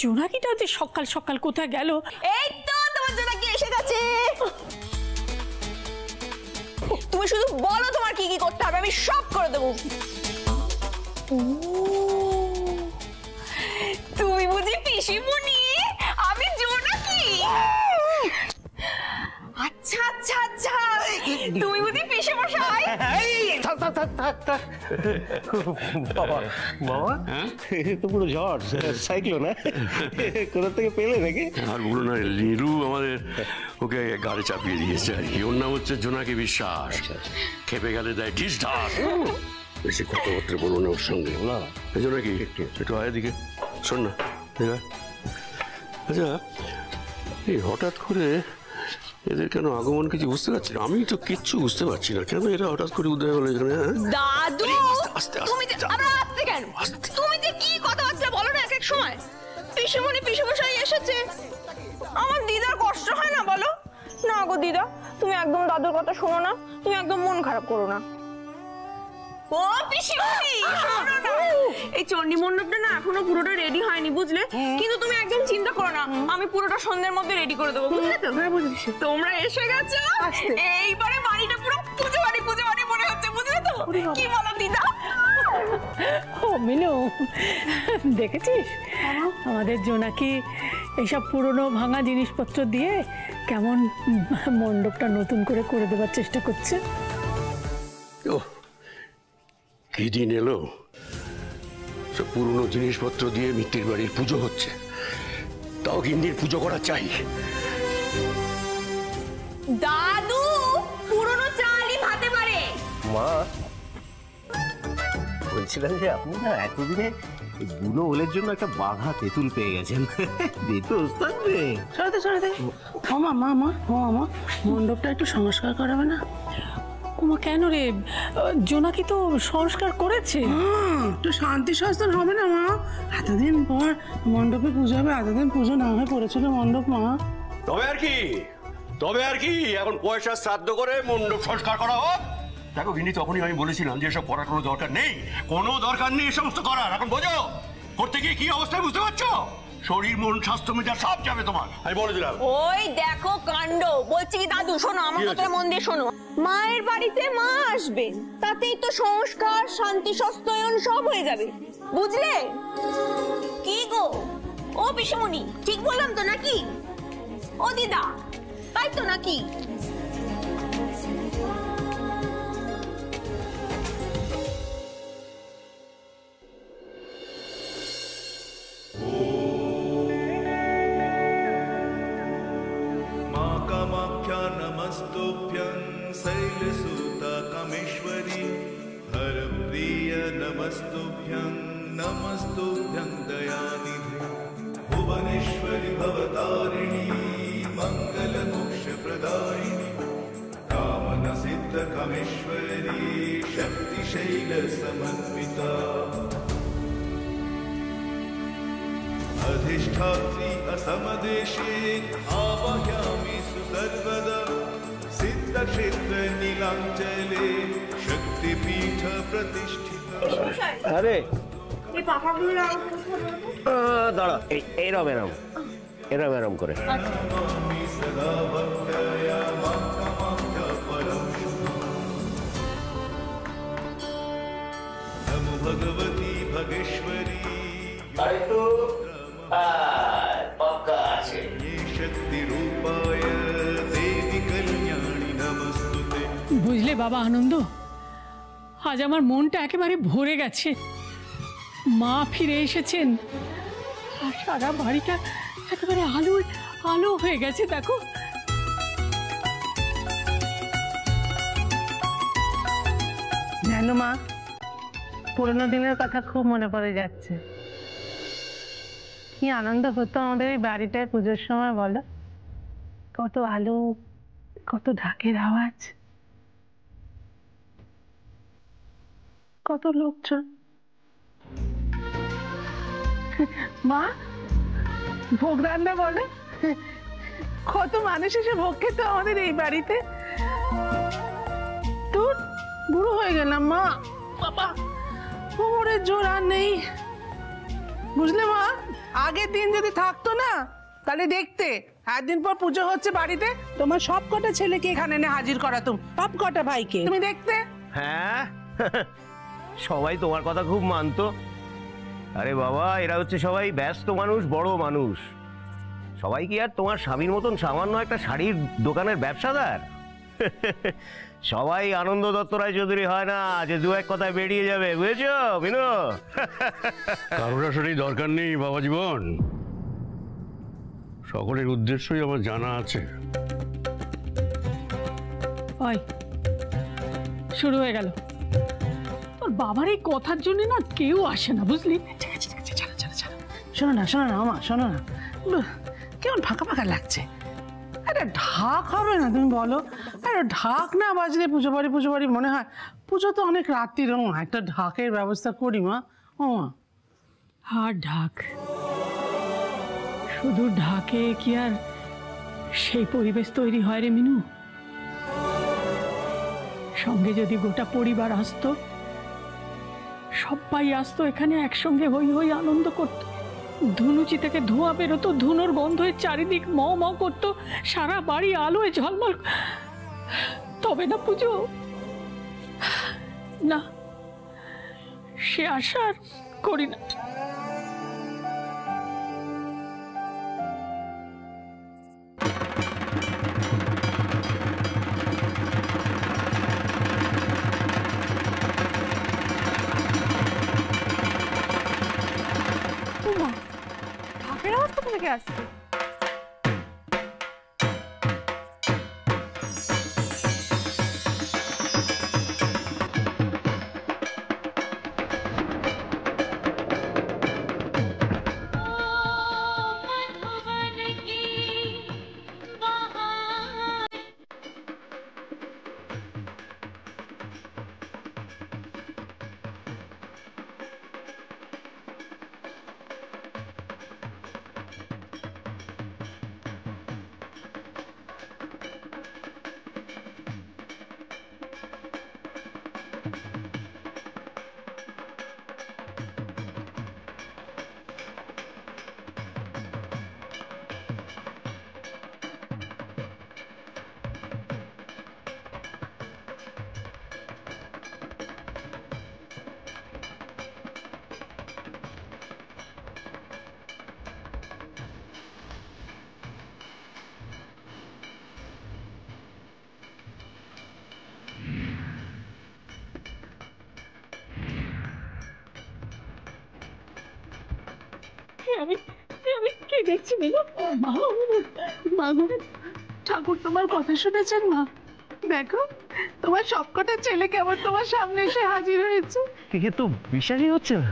জোনাকিটা যে সকাল সকাল কোথায় গেল? এই তো তোমার জোনাকি এসে গেছে। তুমি শুধু বলো তোমার কি কি করতে হবে, আমি সব করে দেবো। তুমি বুঝি পিসিমণি, আমি জোনাকি? আচ্ছা আচ্ছা আচ্ছা, তুমি বুঝি পিসেমশাই? বাবা বাবা তো পুরো ঝড় সাইক্লোন, কোথা থেকে পেলে নাকি? আর বলো না, লিরু আমাদের ওকে গাড়ি চাপিয়ে দিয়েছে আর কি। ওর নাম হচ্ছে জোনাকি বিশ্বাস। খেপে গেলে দেয় ঢিস ঢাস। বেশি কথাবার্তা বলো না ওর সঙ্গে না। জোনাকি একটু আয় দিকে, শোন না। আচ্ছা, এই হঠাৎ করে এদের কেন আগমন কিছু বুঝতে পারছি না। আমি তো কিচ্ছু বুঝতে পারছি না, কেন এরা হঠাৎ করে উদয় হলো এখানে? দাদু তুমি যে আমরা আসতে কেন? তুমি যে কি কথাবার্তা বলো না এক এক সময়। পিসিমণি পিসেমশাই এসেছে, আমার দিদার কষ্ট হয় না বলো? না গো দিদা, তুমি একদম দাদুর কথা শোনো না, তুমি একদম মন খারাপ করো না। ও পিসিমণি শোনো না, এই চণ্ডী মণ্ডপটা না এখনো পুরোটা রেডি হয়নি বুঝলে, কিন্তু তুমি একদম চিন্তা করো না, আমি পুরোটা সন্ধ্যের মধ্যে রেডি করে দেবো, বুঝলে তো? হ্যাঁ বুঝেছি। তোমরা এসে গেছো, এইবারে বাড়িটা পুরো পুজো বাড়ি মনে হচ্ছে, বুঝলে তো? কি বলো দিদা? ও মিনু, দেখেছিস আমাদের জোনাকি এইসব পুরনো ভাঙা জিনিসপত্র দিয়ে কেমন মণ্ডপটা নতুন করে করে দেবার চেষ্টা করছে। ও কি দিন এলো, সব পুরনো জিনিসপত্র দিয়ে মিত্তির বাড়ির পুজো হচ্ছে, তাও গিন্নির পুজো করা চাই। দাদু পুরনো চালই ভাতে পারে। মা বলছিলাম যে আপনি না এতদিনে বুনো ওলের জন্য একটা বাঘা তেঁতুল পেয়ে গেছেন। সরাতে মা মণ্ডপটা একটু সংস্কার করাবে না? ওমা কেন রে, জোনাকি তো সংস্কার করেছে। একটু শান্তি শাসন হবে না মা? এতদিন পর মণ্ডপে পুজো হবে, এতদিন পুজো না হয়ে পড়েছিল মণ্ডপ মা। তবে আর কি এখন পয়সা শ্রাদ্ধ করে মণ্ডপ সংস্কার করা হোক। দেখো গিন্নি, তখনই আমি বলেছিলাম যে এসব করার কোনো দরকার নেই, এই সমস্ত করার। এখন বোঝো করতে গিয়ে কি অবস্থায়, বুঝতে পারছো? শরীর মন স্বাস্থ্য মেজাজ সব যাবে তোমার, আমি বলে দিলাম। ওই দেখো কাণ্ড। বলছি কি দাদু শোনো, আমার কথা মন দিয়ে শোনো। মায়ের বাড়িতে মা আসবে, তাতেই তো সংস্কার শান্তি সস্তায়ন সব হয়ে যাবে, বুঝলে? কি গো ও পিসিমণি, ঠিক বললাম তো নাকি? ও দিদা তাই তো নাকি? नमस्तुभ्यं शैलसूता कामेश्वरी हरप्रिय नमस्तुभ्यं दयानिधे भुवनेश्वरी भवतारिणी मङ्गलमोक्षप्रदायिनी कामनसिद्ध कामेश्वरी शक्तिशैलसमन्विता अधिष्ठात्री असमदेशे आवाहयामि सर्वदा सिद्धक्षेत्र नीलांचले शक्तिपीठ प्रतिष्ठिता। আরে দাঁড়া, এরম করে। सदा भक्तया मां परम नमो भगवती भगेश्वरी शक्ति रूपाय देवी कल्याणी नमस्तुते। বুঝলে বাবা আনন্দ, আজ আমার মনটা একেবারে ভরে গেছে। মা ফিরে এসেছেন আর সারা বাড়িটা একেবারে আলো হয়ে গেছে। দেখো জানো মা, পুরোনো দিনের কথা খুব মনে পড়ে যাচ্ছে। কি আনন্দ হতো আমাদের এই বাড়িটায় পুজোর সময় বলো? কত আলো, কত ঢাকের আওয়াজ, কত লোকজন। মা ভোগ রান্না বলে, কত মানুষ এসে ভোগ খেত আমাদের এই বাড়িতে। তোর বুড়ো হয়ে গেলাম মা, বাবা কোমরের জোর আর নেই বুঝলে মা। আগের দিন যদি থাকতো না তাহলে দেখতে একদিন পর পুজো হচ্ছে বাড়িতে, তোমার সব কটা ছেলেকে এখানে এনে হাজির করাতুম, সব কটা ভাইকে তুমি দেখতে। হ্যাঁ সবাই তোমার কথা খুব মানতো। আরে বাবা, এরা হচ্ছে সবাই ব্যস্ত মানুষ, বড় মানুষ। সবাই কি আর তোমার স্বামীর মতন সামান্য একটা শাড়ির দোকানের ব্যবসাদার? সবাই আনন্দ দত্ত রায় চৌধুরী হয় না যে দু এক কথায় বেরিয়ে যাবে, বুঝেছো বিনু? কারোর আসলে দরকার নেই বাবা জীবন, সকলের উদ্দেশ্যই আমার জানা আছে। ওই শুরু হয়ে গেল তোর বাবার এই কথার জন্য না কেউ আসে না, বুঝলি? ঠিক আছে ঠিক আছে, ছাড়ো ছাড়ো ছাড়ো। শোনো না মা, শোনো না, কেমন ফাঁকা ফাঁকা লাগছে। আরে ঢাক হবে না তুমি বলো? আরে ঢাক না বাজলে পুজো বাড়ি মনে হয়। পুজো তো অনেক রাত্রির, একটা ঢাকের ব্যবস্থা করি মা। ও মা, আর ঢাক, শুধু ঢাকে কি আর সেই পরিবেশ তৈরি হয় রে মিনু? সঙ্গে যদি গোটা পরিবার আসতো, সবাই আসতো এখানে, একসঙ্গে হই হই আনন্দ করতো, ধুনুচি থেকে ধোঁয়া বেরোতো, ধুনোর গন্ধে চারিদিক ম ম করতো, সারা বাড়ি আলোয় ঝলমল, তবে না পুজো। না, সে আশা আর করি না। ঢাকের আওয়াজ কোথা থেকে আসছে? আমি কি দেখছি মিনু? মা গো, ঠাকুর তোমার কথা শুনেছেন মা? দেখো তোমার সবকটা ছেলে কেমন তোমার সামনে এসে হাজির হয়েছে। এ তো বিশ্বাসই হচ্ছে না।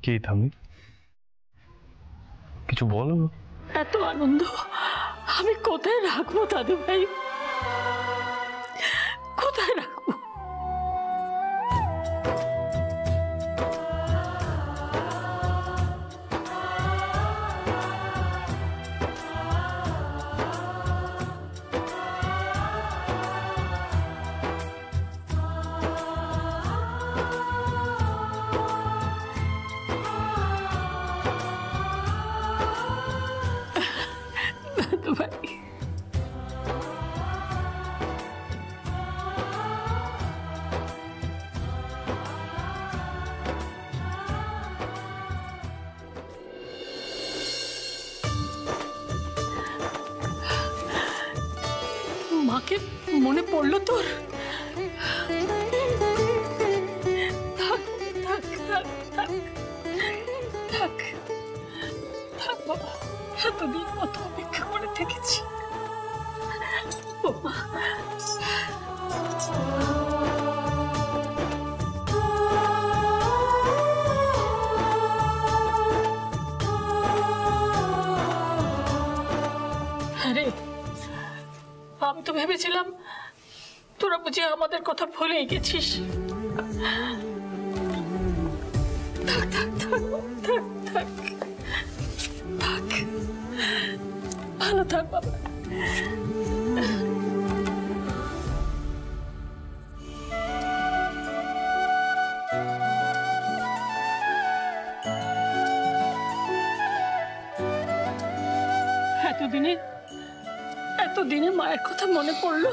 কি থামি, কিছু বলো। এত আনন্দ আমি কোথায় রাখবো দাদু ভাই, কোথায় রাখবো? দাদু ভাই, মাকে মনে পড়লো তোর? থাক থাক থাক থাক থাক থাক বাবা, এতদিন কত অপেক্ষা করে থেকেছি। বাবা, আরে আমি তো ভেবেছিলাম তোরা বুঝি আমাদের কথা ভুলেই গেছিস। থাক থাক থাক থাক থাক থাক, ভালো থাক বাবা। এতদিনে মায়ের কথা মনে পড়লো।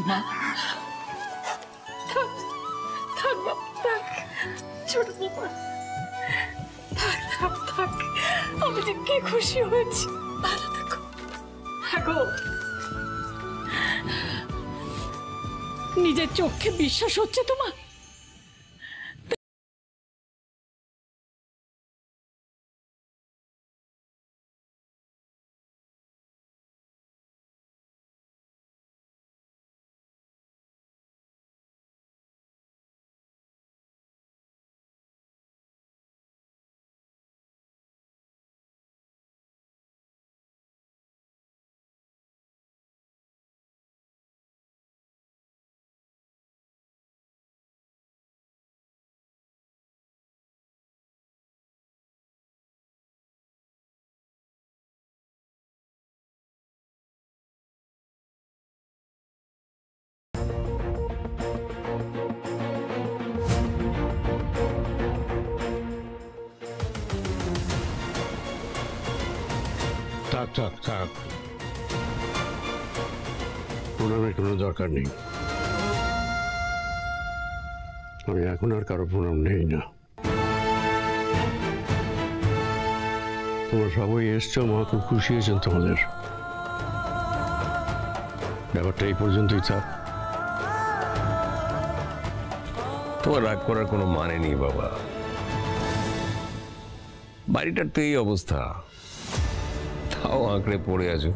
মা থাক থাক বাবা, থাক ছোট বাবা, থাক থাক থাক। আমি যে কি খুশি হয়েছি। ভালো থাকো। হ্যাঁ গো, নিজের চোখে বিশ্বাস হচ্ছে তোমার? থাক থাক থাক, প্রণামের কোনো দরকার নেই। আমি এখন আর কারো প্রণাম নেই না। তোমরা সবাই এসছো, মা খুব খুশি হয়েছেন তোমাদের। ব্যাপারটা এই পর্যন্তই থাক। তোমার রাগ করার কোনো মানে নেই বাবা। বাড়িটার তো এই অবস্থা, তাও আঁকড়ে পড়ে আছো।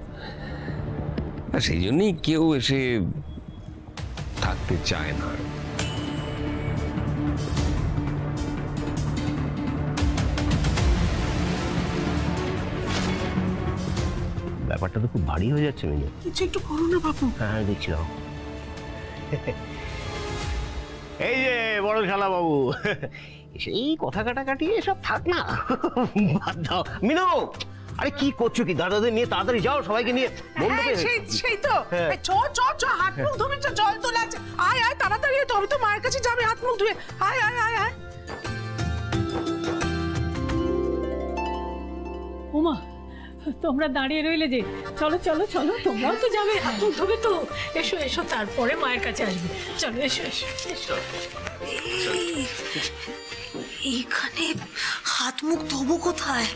আর সেই জন্যই কেউ এসে থাকতে চায় না। ব্যাপারটা তো খুব ভারী হয়ে যাচ্ছে মিনু। কিছু একটু করো না বাবু। হ্যাঁ দেখছিলাম। এই যে বড় শালা বাবু, সেই কথা কাটাকাটি এসব থাক না, বাদ দাও। মিনু, আরে কি করছো কি? দাদাদের নিয়ে তাড়াতাড়ি যাও, সবাইকে নিয়ে মণ্ডপে। সেই তো, চ চ চ, হাত মুখ ধুবে, জল তোলা আছে। আয় আয় তাড়াতাড়ি, তবে তো মায়ের কাছে যাবে হাত মুখ ধুয়ে। আয় আয় আয় আয়। ওমা, তোমরা দাঁড়িয়ে রইলে যে? চলো চলো চলো, তোমরাও তো যাবে, হাত মুখ ধোবে তো। এসো এসো, তারপরে মায়ের কাছে আসবে। চলো এসো এসো এসো। এইখানে হাত মুখ ধোবো কোথায়?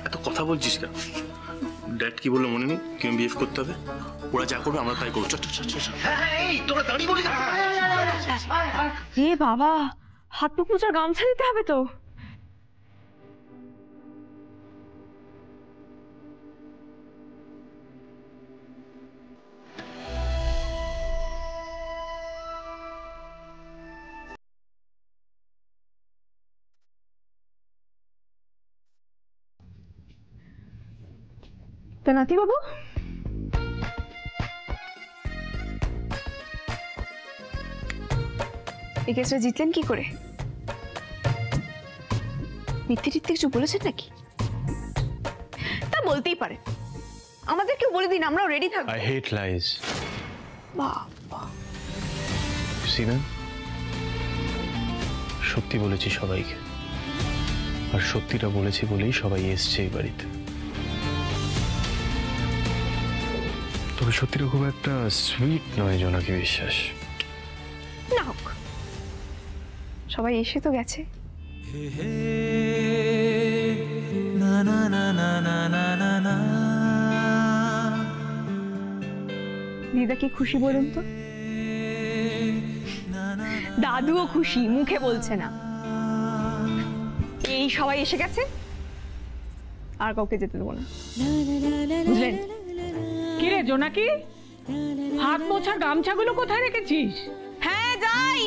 এত কথা বলছিস কেন? ড্যাড কি বললো মনে নেই? কেমন বিহেভ করতে হবে? ওরা যা করবে আমরা তাই করবো। এ বাবা, হাত মুখ মোছার গামছা দিতে হবে তো। তা নাতি বাবু, এই কেসটা জিতলেন কি করে? মিথ্যে টিথ্যে কিছু বলেছেন নাকি? তা বলতেই পারে, আমাদের কেউ বলে দিন, আমরাও রেডি থাকবো। I hate lies. বাবা, সিনা, সত্যি বলেছি সবাইকে, আর সত্যিটা বলেছি বলেই সবাই এসছে এই বাড়িতে। তবে সত্যিটা খুব একটা সুইট নয় জোনাকি বিশ্বাস। না হোক, সবাই এসে তো গেছে। দিদা কি খুশি বলুন তো? দাদুও খুশি, মুখে বলছে না। এই সবাই এসে গেছে, আর কাউকে যেতে দেবো না, বুঝলেন? কিরে জোনাকি, হাত মোছার গামছাগুলো কোথায় রেখেছিস? হ্যাঁ যাই।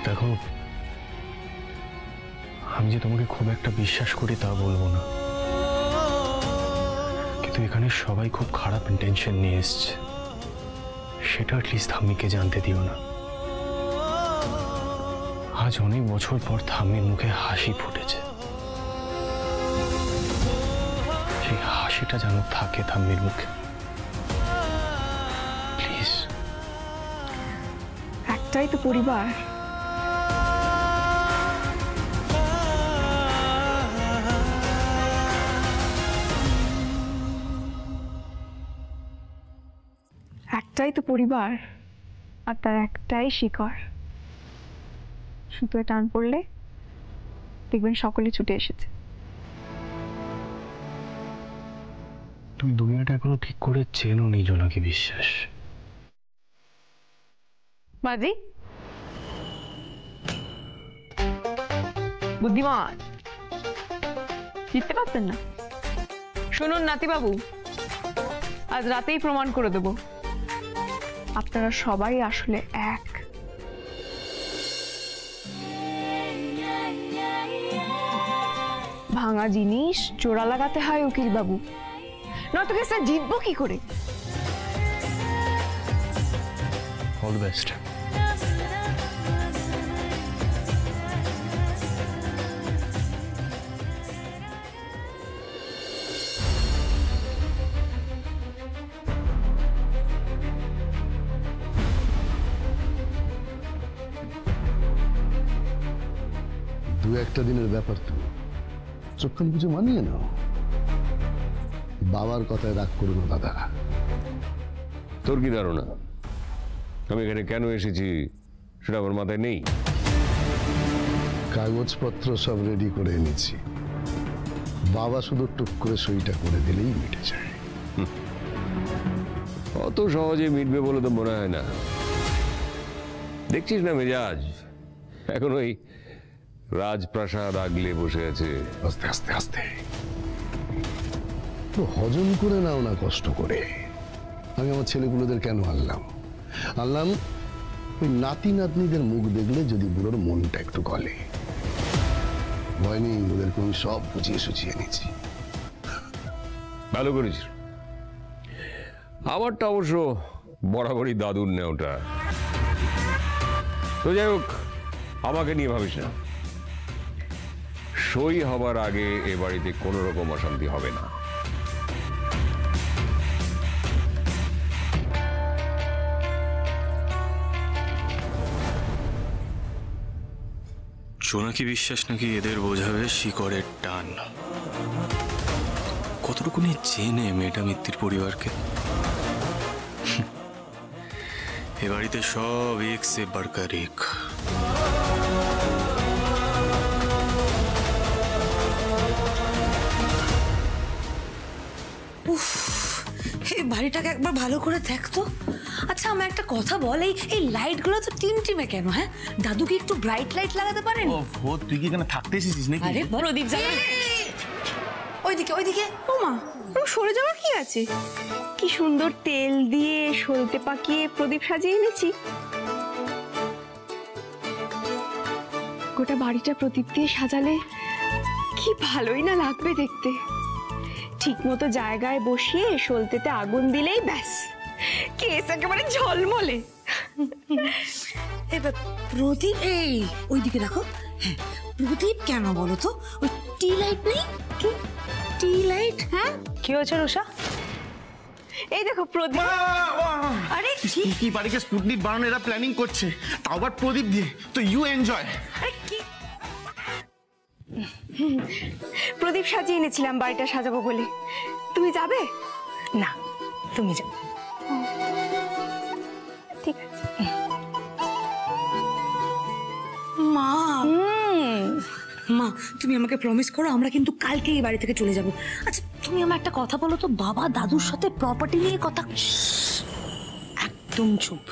দেখো, আমি যে তোমাকে খুব একটা বিশ্বাস করি তা বলবো না, কিন্তু এখানে সবাই খুব খারাপ ইন্টেনশন নিয়ে এসছে, সেটা অ্যাটলিস্ট থাম্মিকে জানতে দিও না। আজ অনেক বছর পর থাম্মির মুখে হাসি ফুটেছে, সেই হাসিটা যেন থাকে থাম্মির মুখে, প্লিজ। একটাই তো পরিবার, একটাই তো পরিবার, আর তার একটাই শিকড়। সুতোয় টান পড়লে দেখবেন সকলে ছুটে এসেছে। তুমি দুনিয়াটা এখনো ঠিক করে চেনো নি জোনাকি বিশ্বাস। মাজি বুদ্ধিমান, জিততে পারতেন না? শুনুন নাতিবাবু, আজ রাতেই প্রমাণ করে দেব আপনারা সবাই আসলে এক। ভাঙা জিনিস জোড়া লাগাতে হয় উকিল বাবু, নয়তো কেসটা জিতবো কি করে? All the best. দু একটা দিনের ব্যাপার তো, চোখ কান বুঝে মানিয়ে নাও। বাবার কথায় রাগ করো না দাদা। তোর কি ধারণা আমি এখানে কেন এসেছি সেটা আমার মাথায় নেই? কাগজপত্র সব রেডি করে এনেছি, বাবা শুধু টুক করে সইটা করে দিলেই মিটে যায়। অত সহজে মিটবে বলে তো মনে হয় না। দেখছিস না মেজাজ এখন ওই রাজপ্রাসাদ আগলে বসে আছে। আস্তে আস্তে আস্তে তো হজম করে নাও না কষ্ট করে। আমি আমার ছেলেগুলোদের কেন আনলাম ওই নাতি নাতনিদের মুখ দেখলে যদি বুড়োর মনটা একটু গলে। ভয় নেই, ওদেরকে আমি সব বুঝিয়ে সুঝিয়ে নিয়েছি। ভালো করেছিস। আমারটা অবশ্য বরাবরই দাদুর নেওটা। তো যাই হোক, আমাকে নিয়ে ভাবিস না। সই হবার আগে এ বাড়িতে কোনো রকম অশান্তি হবে না। জোনাকি বিশ্বাস নাকি এদের বোঝাবে শিকড়ের টান। কতটুকুনি চেনে মেয়েটা মিত্তির পরিবারকে। এ বাড়িতে সব এক সে বাড়কার এক। উফ, এই বাড়িটাকে একবার ভালো করে দেখতো। আচ্ছা আমার একটা কথা বল, এই লাইটগুলো তো টিমটিমে কেন? হ্যাঁ, দাদু কি একটু ব্রাইট লাইট লাগাতে পারেন? ও তুই কি এখানে থাকতে এসেছিস নাকি? আরে প্রদীপ জ্বালা। ওইদিকে ওমা, সরে যাওয়ার কি আছে? কি সুন্দর তেল দিয়ে সলতে পাকিয়ে প্রদীপ সাজিয়ে এনেছি। গোটা বাড়িটা প্রদীপ দিয়ে সাজালে কি ভালোই না লাগবে দেখতে। ঠিক মতো জায়গায় বসিয়ে সলতেতে আগুন দিলেই ব্যাস, কেস একেবারে ঝলমলে। এবার প্রদীপ এই ওইদিকে রাখো। হ্যাঁ, প্রদীপ কেন বলো তো? ওই টি লাইট নেই? কি টি লাইট? হ্যাঁ, কি হয়েছে রুষা? এই দেখো প্রদীপ। আরে কি বাড়িকে স্পুটনিক বানানোর এরা প্ল্যানিং করছে, তাও আবার প্রদীপ দিয়ে। তো ইউ এনজয়। কি প্রদীপ সাজিয়ে এনেছিলাম বাড়িটা সাজাবো বলে। তুমি যাবে? না, তুমি যাও। ঠিক আছে। মা মা, তুমি আমাকে প্রমিস করো আমরা কিন্তু কালকে এই বাড়ি থেকে চলে যাব। আচ্ছা তুমি আমার একটা কথা বলো তো, বাবা দাদুর সাথে প্রপার্টি নিয়ে কথা। একদম চুপ,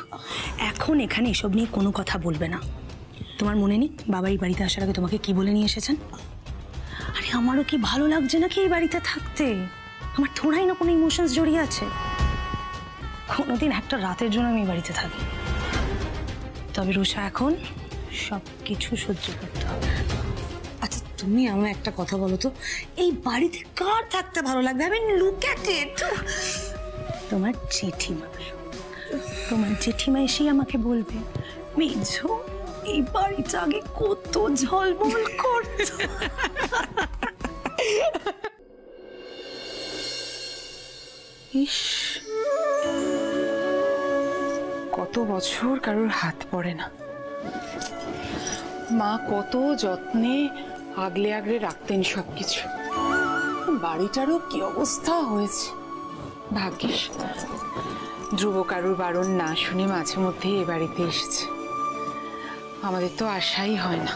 এখন এখানে এসব নিয়ে কোনো কথা বলবে না। তোমার মনে নেই বাবা এই বাড়িতে আসার আগে তোমাকে কি বলে নিয়ে এসেছেন? আরে আমারও কি ভালো লাগছে নাকি এই বাড়িতে থাকতে? আমার থোড়াই না কোনো ইমোশনস জড়িয়ে আছে। কোনোদিন একটা রাতের জন্য আমি এই বাড়িতে থাকি। তবে রুষা এখন সব কিছু সহ্য করতে হবে। আচ্ছা তুমি আমার একটা কথা বলো তো, এই বাড়িতে কার থাকতে ভালো লাগবে? আমি লুক অ্যাট ইট। তোমার জেঠিমা, তোমার জেঠিমা এসেই আমাকে বলবে, মেঝো এই বাড়িটা আগে কত ঝলমল করতো। ইস, কত বছর কারোর হাত পড়ে না। মা কত যত্নে আগলে আগলে রাখতেন সবকিছু। বাড়িটারও কি অবস্থা হয়েছে। ভাগ্যিস ধ্রুব কারুর বারণ না শুনে মাঝে মধ্যে এ বাড়িতে এসেছে। আমাদের তো আশাই হয় না।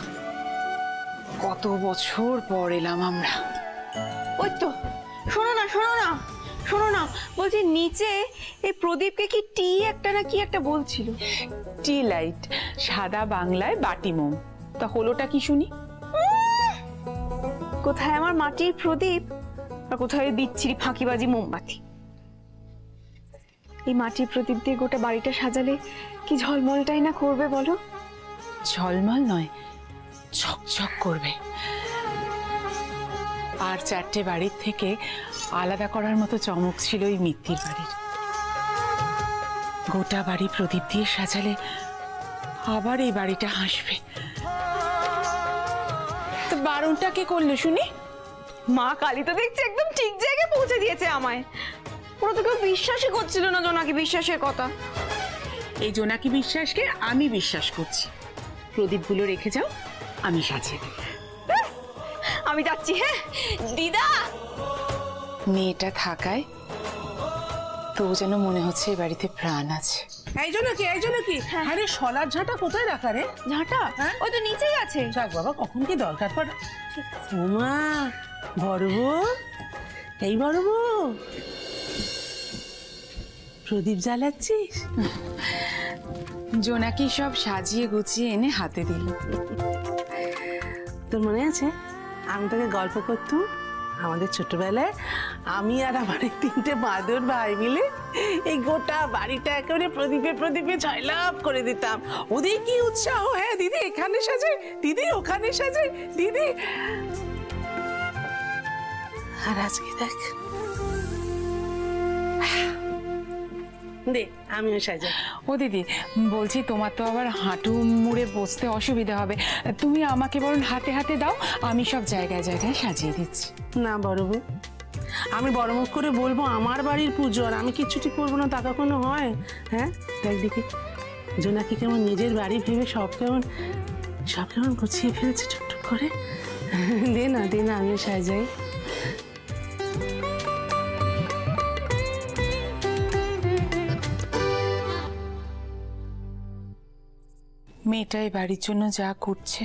কত বছর পর এলাম আমরা। ওই তো, শোনো না শোনো না শোনো না, বলছি নিচে এই প্রদীপকে কি টি একটা না কি একটা বলছিল। টি লাইট, সাদা বাংলায় বাটি মোম। তা হলোটা কি শুনি? কোথায় আমার মাটির প্রদীপ আর কোথায় বিচ্ছিরি ফাঁকিবাজি মোমবাতি। এই মাটির প্রদীপ দিয়ে গোটা বাড়িটা সাজালে কি ঝলমলটাই না করবে বলো। ঝলমল নয়, ঝকঝক করবে। আর চারটে বাড়ির থেকে আলাদা করার মতো চমক ছিল এই মিত্তির বাড়ির। গোটা বাড়ি প্রদীপ দিয়ে সাজালে আবার এই বাড়িটা হাসবে। তো বারণটা কে করলো শুনি? মা কালী তো দেখছি একদম ঠিক জায়গায় পৌঁছে দিয়েছে আমায়। ওরা তো কেউ বিশ্বাসই করছিল না জোনাকি বিশ্বাসের কথা। এই জোনাকি বিশ্বাসকে আমি বিশ্বাস করছি। প্রদীপগুলো রেখে যাও, আমি সাজিয়ে দেব। আমি যাচ্ছি। হ্যাঁ দিদা। মেয়েটা থাকায় তো যেন মনে হচ্ছে এই বাড়িতে প্রাণ আছে। এই জন্য কি আরে শলার ঝাঁটা কোথায় রাখা রে? ঝাঁটা ওই তো নিচেই আছে। যাক বাবা, কখন কি দরকার পড়ে। ওমা বড় বউ, এই বড় বউ প্রদীপ জ্বালাচ্ছিস? জোনাকি সব সাজিয়ে গুছিয়ে এনে হাতে দিল। তোর মনে আছে আমি তোকে গল্প করতাম আমাদের ছোটবেলায়? আমি আর আমার এই তিনটে বাঁদর ভাই মিলে এই গোটা বাড়িটা একেবারে প্রদীপে প্রদীপে ছয়লাভ করে দিতাম। ওদের কি উৎসাহ! হ্যাঁ দিদি এখানে সাজে, দিদি ওখানে সাজে, দিদি। আর আজকে দেখ, দে আমিও সাজাই। ও দিদি বলছি, তোমার তো আবার হাঁটু মুড়ে বসতে অসুবিধা হবে। তুমি আমাকে বরং হাতে হাতে দাও, আমি সব জায়গায় জায়গায় সাজিয়ে দিচ্ছি। না বড় বউ, আমি বড় মুখ করে বলবো আমার বাড়ির পুজো আর আমি কিচ্ছুটি করবো না, তা কখনো হয়? হ্যাঁ দেখ দেখি জোনাকি কেমন নিজের বাড়ি ভেবে সব কেমন গুছিয়ে ফেলছে টুকটুক করে। দে না আমিও সাজাই। মেয়েটা এই বাড়ির জন্য যা করছে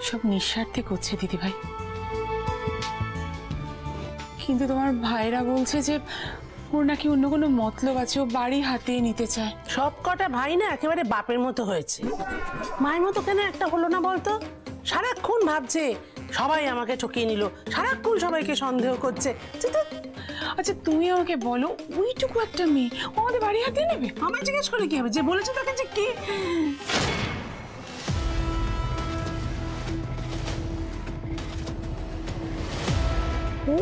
সব নিঃস্বার্থে করছে দিদিভাই। কিন্তু তোমার ভাইরা বলছে যে ওর নাকি অন্য কোনো মতলব আছে, ও বাড়ি হাতিয়ে নিতে চায়। সব কটা ভাই না একেবারে বাপের মতো হয়েছে। মায়ের মতো কেন একটা হলো না বলতো? সারাক্ষণ ভাবছে সবাই আমাকে ঠকিয়ে নিল, সারাক্ষণ সবাইকে সন্দেহ করছে। আচ্ছা তুমি আমাকে বলো, ওইটুকু একটা মেয়ে আমাদের বাড়ি হাতিয়ে নেবে? আমায় জিজ্ঞেস করে কি হবে? যে বলেছে তাকে যে কি ও